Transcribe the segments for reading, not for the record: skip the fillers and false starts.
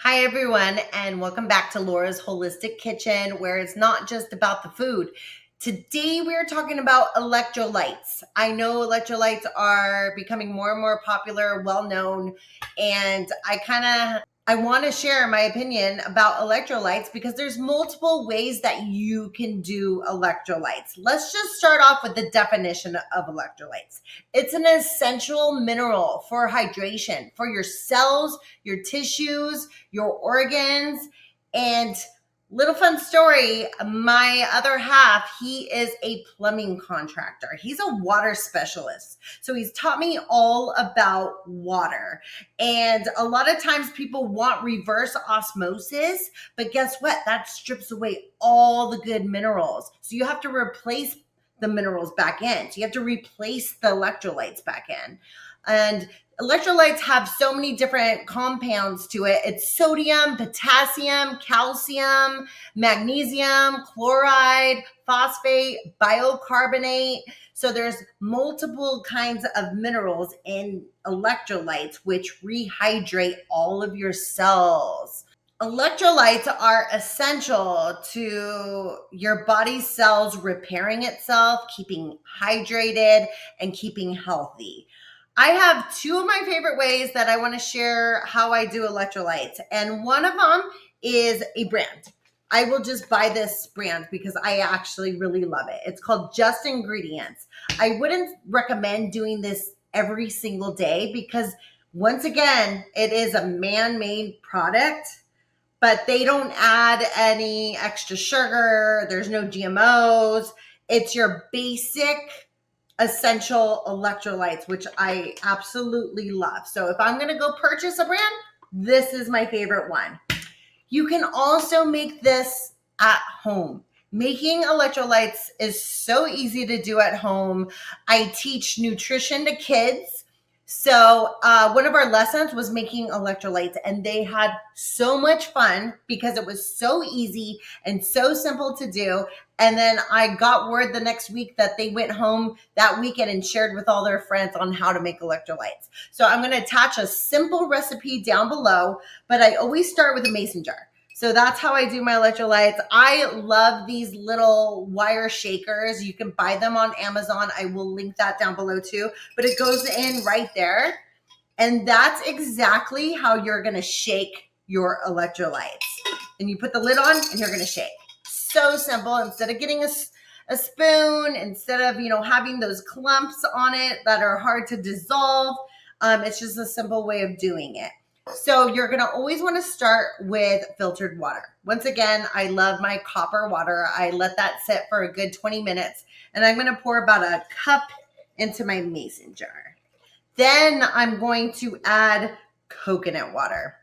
Hi, everyone, and welcome back to Laura's Holistic Kitchen, where it's not just about the food. Today, we're talking about electrolytes. I know electrolytes are becoming more and more popular, well known, and I want to share my opinion about electrolytes because there's multiple ways that you can do electrolytes. Let's just start off with the definition of electrolytes. It's an essential mineral for hydration, for your cells, your tissues, your organs. And little fun story, my other half, he is a plumbing contractor. He's a water specialist. So he's taught me all about water. And a lot of times people want reverse osmosis, but guess what? That strips away all the good minerals. So you have to replace the minerals back in. So you have to replace the electrolytes back in. And electrolytes have so many different compounds to it. It's sodium, potassium, calcium, magnesium, chloride, phosphate, bicarbonate. So there's multiple kinds of minerals in electrolytes, which rehydrate all of your cells. Electrolytes are essential to your body's cells repairing itself, keeping hydrated, and keeping healthy. I have two of my favorite ways that I want to share how I do electrolytes. And one of them is a brand. I will just buy this brand because I actually really love it. It's called Just Ingredients. I wouldn't recommend doing this every single day because, once again, it is a man-made product, but they don't add any extra sugar. There's no GMOs. It's your basic essential electrolytes, which I absolutely love. So if I'm going to go purchase a brand, this is my favorite one. You can also make this at home. Making electrolytes is so easy to do at home. I teach nutrition to kids. So one of our lessons was making electrolytes, and they had so much fun because it was so easy and so simple to do. And then I got word the next week that they went home that weekend and shared with all their friends on how to make electrolytes. So I'm going to attach a simple recipe down below, but I always start with a mason jar. So that's how I do my electrolytes. I love these little wire shakers. You can buy them on Amazon. I will link that down below too, but it goes in right there. And that's exactly how you're going to shake your electrolytes. And you put the lid on and you're going to shake. So simple. Instead of getting a spoon, instead of, having those clumps on it that are hard to dissolve, it's just a simple way of doing it. So you're going to always want to start with filtered water. Once again, I love my copper water. I let that sit for a good 20 minutes, and I'm going to pour about a cup into my mason jar. Then I'm going to add coconut water.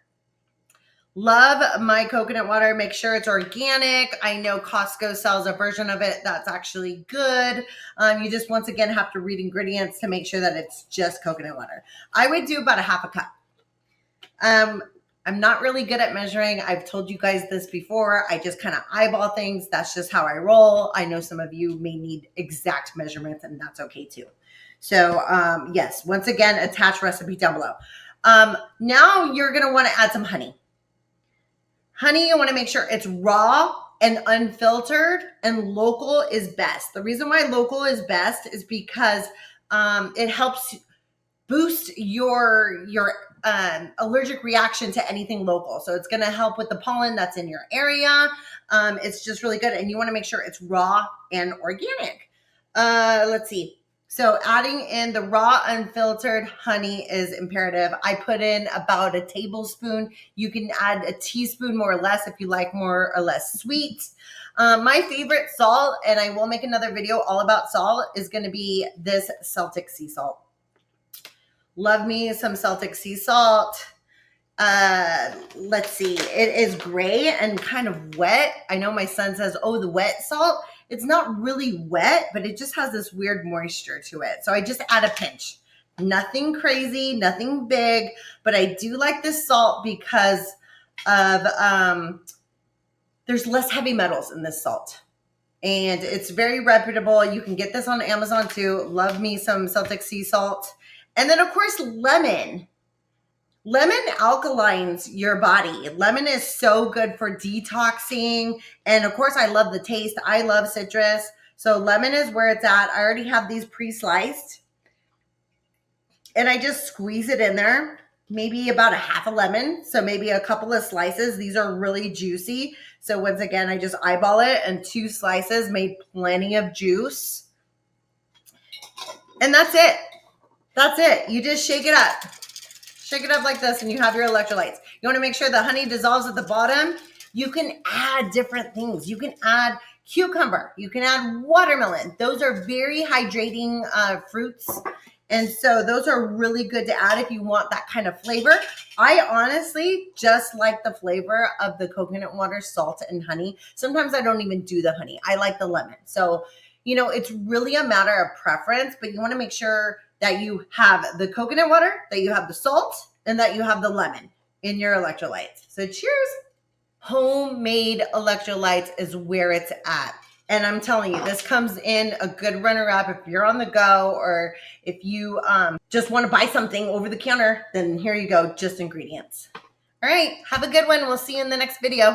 Love my coconut water. Make sure it's organic. I know Costco sells a version of it that's actually good. You just, once again, have to read ingredients to make sure that it's just coconut water. I would do about a half a cup. I'm not really good at measuring. I've told you guys this before. I just kind of eyeball things. That's just how I roll. I know some of you may need exact measurements, and that's okay too. So yes, once again, attach recipe down below. Now you're going to want to add some honey. Honey, you want to make sure it's raw and unfiltered, and local is best. The reason why local is best is because it helps boost your allergic reaction to anything local. So it's going to help with the pollen that's in your area. It's just really good. And you want to make sure it's raw and organic. Let's see. So adding in the raw unfiltered honey is imperative. I put in about a tablespoon. You can add a teaspoon more or less if you like more or less sweet. My favorite salt, and I will make another video all about salt, is going to be this Celtic sea salt. Love me some Celtic sea salt. Let's see. It is gray and kind of wet. I know my son says, oh, the wet salt. It's not really wet, but it just has this weird moisture to it. So I just add a pinch. Nothing crazy, nothing big, but I do like this salt because of there's less heavy metals in this salt. And it's very reputable. You can get this on Amazon too. Love me some Celtic sea salt. And then, of course, lemon. Lemon alkalines your body. Lemon is so good for detoxing. And of course, I love the taste. I love citrus. So lemon is where it's at. I already have these pre-sliced. And I just squeeze it in there. Maybe about a half a lemon. So maybe a couple of slices. These are really juicy. So once again, I just eyeball it, and 2 slices made plenty of juice. And that's it. That's it. You just shake it up. Shake it up like this, and you have your electrolytes. You want to make sure the honey dissolves at the bottom. You can add different things. You can add cucumber. You can add watermelon. Those are very hydrating fruits. And so those are really good to add if you want that kind of flavor. I honestly just like the flavor of the coconut water, salt, and honey. Sometimes I don't even do the honey. I like the lemon. So, you know, it's really a matter of preference, but you want to make sure that you have the coconut water, that you have the salt, and that you have the lemon in your electrolytes. So cheers. Homemade electrolytes is where it's at. And I'm telling you, this comes in a good runner-up if you're on the go, or if you just want to buy something over the counter, then here you go, just ingredients. All right, have a good one. We'll see you in the next video.